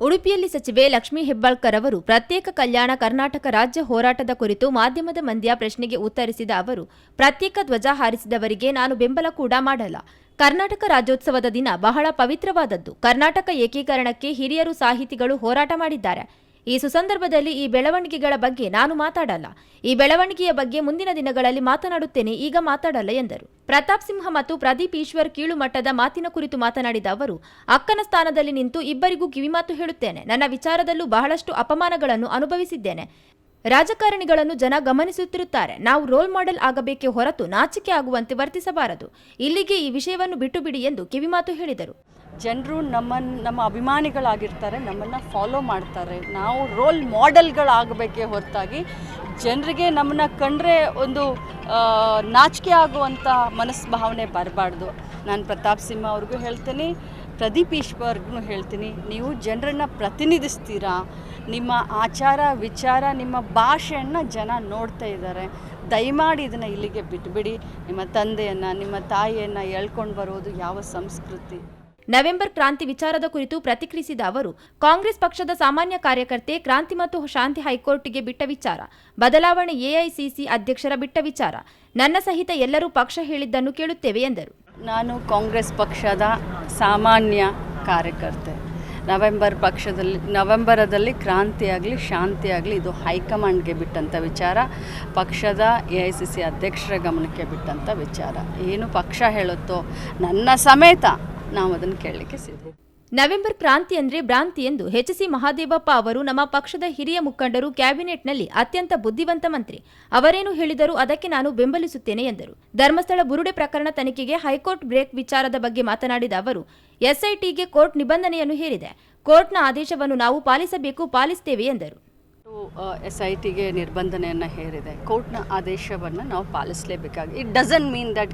ಉಡುಪಿಯಲ್ಲಿ ಸಚಿವೆ ಲಕ್ಷ್ಮೀ ಹೆಬ್ಬಾಳ್ಕರ್ ಅವರು ಪ್ರತ್ಯೇಕ ಕಲ್ಯಾಣ ಕರ್ನಾಟಕ ರಾಜ್ಯ ಹೋರಾಟದ ಕುರಿತು ಮಾಧ್ಯಮದ ಮಂದಿಯ ಪ್ರಶ್ನೆಗೆ ಉತ್ತರಿಸಿದ ಅವರು, ಪ್ರತ್ಯೇಕ ಧ್ವಜ ಹಾರಿಸಿದವರಿಗೆ ನಾನು ಬೆಂಬಲ ಕೂಡ ಮಾಡಲ್ಲ. ಕರ್ನಾಟಕ ರಾಜ್ಯೋತ್ಸವದ ದಿನ ಬಹಳ ಪವಿತ್ರವಾದದ್ದು. ಕರ್ನಾಟಕ ಏಕೀಕರಣಕ್ಕೆ ಹಿರಿಯರು ಸಾಹಿತಿಗಳು ಹೋರಾಟ ಮಾಡಿದ್ದಾರೆ. ಈ ಸುಸಂದರ್ಭದಲ್ಲಿ ಈ ಬೆಳವಣಿಗೆಗಳ ಬಗ್ಗೆ ನಾನು ಮಾತಾಡಲ್ಲ. ಈ ಬೆಳವಣಿಗೆಯ ಬಗ್ಗೆ ಮುಂದಿನ ದಿನಗಳಲ್ಲಿ ಮಾತನಾಡುತ್ತೇನೆ, ಈಗ ಮಾತಾಡಲ್ಲ ಎಂದರು. ಪ್ರತಾಪ್ ಸಿಂಹ ಮತ್ತು ಪ್ರದೀಪ್ ಈಶ್ವರ್ ಕೀಳು ಮಟ್ಟದ ಮಾತಿನ ಕುರಿತು ಮಾತನಾಡಿದ ಅವರು, ಅಕ್ಕನ ಸ್ಥಾನದಲ್ಲಿ ನಿಂತು ಇಬ್ಬರಿಗೂ ಕಿವಿಮಾತು ಹೇಳುತ್ತೇನೆ. ನನ್ನ ವಿಚಾರದಲ್ಲೂ ಬಹಳಷ್ಟು ಅಪಮಾನಗಳನ್ನು ಅನುಭವಿಸಿದ್ದೇನೆ. ರಾಜಕಾರಣಿಗಳನ್ನು ಜನ ಗಮನಿಸುತ್ತಿರುತ್ತಾರೆ. ನಾವು ರೋಲ್ ಮಾಡೆಲ್ ಆಗಬೇಕೇ ಹೊರತು ನಾಚಿಕೆ ಆಗುವಂತೆ ವರ್ತಿಸಬಾರದು. ಇಲ್ಲಿಗೆ ಈ ವಿಷಯವನ್ನು ಬಿಟ್ಟು ಬಿಡಿ ಎಂದು ಕಿವಿಮಾತು ಹೇಳಿದರು. ಜನರು ನಮ್ಮ ಅಭಿಮಾನಿಗಳಾಗಿರ್ತಾರೆ, ನಮ್ಮನ್ನು ಫಾಲೋ ಮಾಡ್ತಾರೆ. ನಾವು ರೋಲ್ ಮಾಡೆಲ್ಗಳಾಗಬೇಕೇ ಹೊರತಾಗಿ ಜನರಿಗೆ ನಮ್ಮನ್ನು ಕಂಡ್ರೆ ಒಂದು ನಾಚಿಕೆ ಆಗುವಂಥ ಮನಸ್ಭಾವನೆ ಬರಬಾರ್ದು. ನಾನು ಪ್ರತಾಪ್ ಸಿಂಹ ಅವ್ರಿಗೂ ಹೇಳ್ತೀನಿ, ಪ್ರದೀಪ್ ಈಶ್ವರ್ಗೂ ಹೇಳ್ತೀನಿ, ನೀವು ಜನರನ್ನು ಪ್ರತಿನಿಧಿಸ್ತೀರಾ. ನಿಮ್ಮ ಆಚಾರ ವಿಚಾರ ನಿಮ್ಮ ಭಾಷೆಯನ್ನು ಜನ ನೋಡ್ತಾ ಇದ್ದಾರೆ. ದಯಮಾಡಿ ಇದನ್ನು ಇಲ್ಲಿಗೆ ಬಿಟ್ಟುಬಿಡಿ. ನಿಮ್ಮ ತಂದೆಯನ್ನು ನಿಮ್ಮ ತಾಯಿಯನ್ನು ಎಳ್ಕೊಂಡು ಬರೋದು ಯಾವ ಸಂಸ್ಕೃತಿ? ನವೆಂಬರ್ ಕ್ರಾಂತಿ ವಿಚಾರದ ಕುರಿತು ಪ್ರತಿಕ್ರಿಯಿಸಿದ ಅವರು, ಕಾಂಗ್ರೆಸ್ ಪಕ್ಷದ ಸಾಮಾನ್ಯ ಕಾರ್ಯಕರ್ತೆ ಕ್ರಾಂತಿ ಮತ್ತು ಶಾಂತಿ ಹೈಕೋರ್ಟ್ಗೆ ಬಿಟ್ಟ ವಿಚಾರ, ಬದಲಾವಣೆ ಎಐಸಿಸಿ ಅಧ್ಯಕ್ಷರ ಬಿಟ್ಟ ವಿಚಾರ, ನನ್ನ ಸಹಿತ ಎಲ್ಲರೂ ಪಕ್ಷ ಹೇಳಿದ್ದನ್ನು ಕೇಳುತ್ತೇವೆ ಎಂದರು. ನಾನು ಕಾಂಗ್ರೆಸ್ ಪಕ್ಷದ ಸಾಮಾನ್ಯ ಕಾರ್ಯಕರ್ತೆ. ನವೆಂಬರದಲ್ಲಿ ಕ್ರಾಂತಿಯಾಗಲಿ ಶಾಂತಿಯಾಗಲಿ ಇದು ಹೈಕಮಾಂಡ್ಗೆ ಬಿಟ್ಟಂಥ ವಿಚಾರ, ಪಕ್ಷದ AICC ಅಧ್ಯಕ್ಷರ ಗಮನಕ್ಕೆ ಬಿಟ್ಟಂಥ ವಿಚಾರ. ಏನು ಪಕ್ಷ ಹೇಳುತ್ತೋ ನನ್ನ ಸಮೇತ ನಾವು ಅದನ್ನು ಕೇಳಲಿಕ್ಕೆ ಸಿದ್ಧ. ನವೆಂಬರ್ ಕ್ರಾಂತಿ ಅಂದ್ರೆ ಭ್ರಾಂತಿ ಎಂದು HC ಮಹಾದೇವಪ್ಪ ಅವರು ನಮ್ಮ ಪಕ್ಷದ ಹಿರಿಯ ಮುಖಂಡರು, ಕ್ಯಾಬಿನೆಟ್ನಲ್ಲಿ ಅತ್ಯಂತ ಬುದ್ಧಿವಂತ ಮಂತ್ರಿ, ಅವರೇನು ಹೇಳಿದರೂ ಅದಕ್ಕೆ ನಾನು ಬೆಂಬಲಿಸುತ್ತೇನೆ ಎಂದರು. ಧರ್ಮಸ್ಥಳ ಬುರುಡೆ ಪ್ರಕರಣ ತನಿಖೆಗೆ ಹೈಕೋರ್ಟ್ ಬ್ರೇಕ್ ವಿಚಾರದ ಬಗ್ಗೆ ಮಾತನಾಡಿದ ಅವರು, SITಗೆ ಕೋರ್ಟ್ ನಿಬಂಧನೆಯನ್ನು ಹೇರಿದೆ. ಕೋರ್ಟ್ನ ಆದೇಶವನ್ನು ನಾವು ಪಾಲಿಸ್ತೇವೆ ಎಂದರು. SITಗೆ ನಿರ್ಬಂಧನೆಯನ್ನು ಹೇರಿದೆ. ಕೋರ್ಟ್ನ ಆದೇಶವನ್ನು ನಾವು ಪಾಲಿಸಲೇಬೇಕಾಗಿದೆ. It doesn't mean that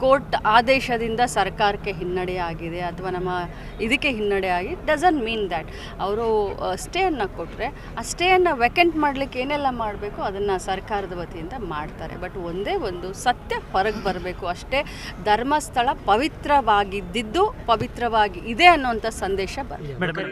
court ಆದೇಶದಿಂದ ಸರ್ಕಾರಕ್ಕೆ ಹಿನ್ನಡೆ ಆಗಿದೆ ಅಥವಾ ನಮ್ಮ ಇದಕ್ಕೆ ಹಿನ್ನಡೆ ಆಗಿ, ಡಸಂಟ್ ಮೀನ್ ದ್ಯಾಟ್. ಅವರು ಸ್ಟೇಯನ್ನು ಕೊಟ್ಟರೆ ಆ ಸ್ಟೇಯನ್ನು ವೆಕೆಂಟ್ ಮಾಡಲಿಕ್ಕೆ ಏನೆಲ್ಲ ಮಾಡಬೇಕು ಅದನ್ನು ಸರ್ಕಾರದ ವತಿಯಿಂದ ಮಾಡ್ತಾರೆ. ಬಟ್ ಒಂದೇ ಒಂದು ಸತ್ಯ ಹೊರಗೆ ಬರಬೇಕು ಅಷ್ಟೇ. ಧರ್ಮಸ್ಥಳ ಪವಿತ್ರವಾಗಿದ್ದು ಪವಿತ್ರವಾಗಿ ಇದೆ ಅನ್ನುವಂಥ ಸಂದೇಶ ಬರಬೇಕು.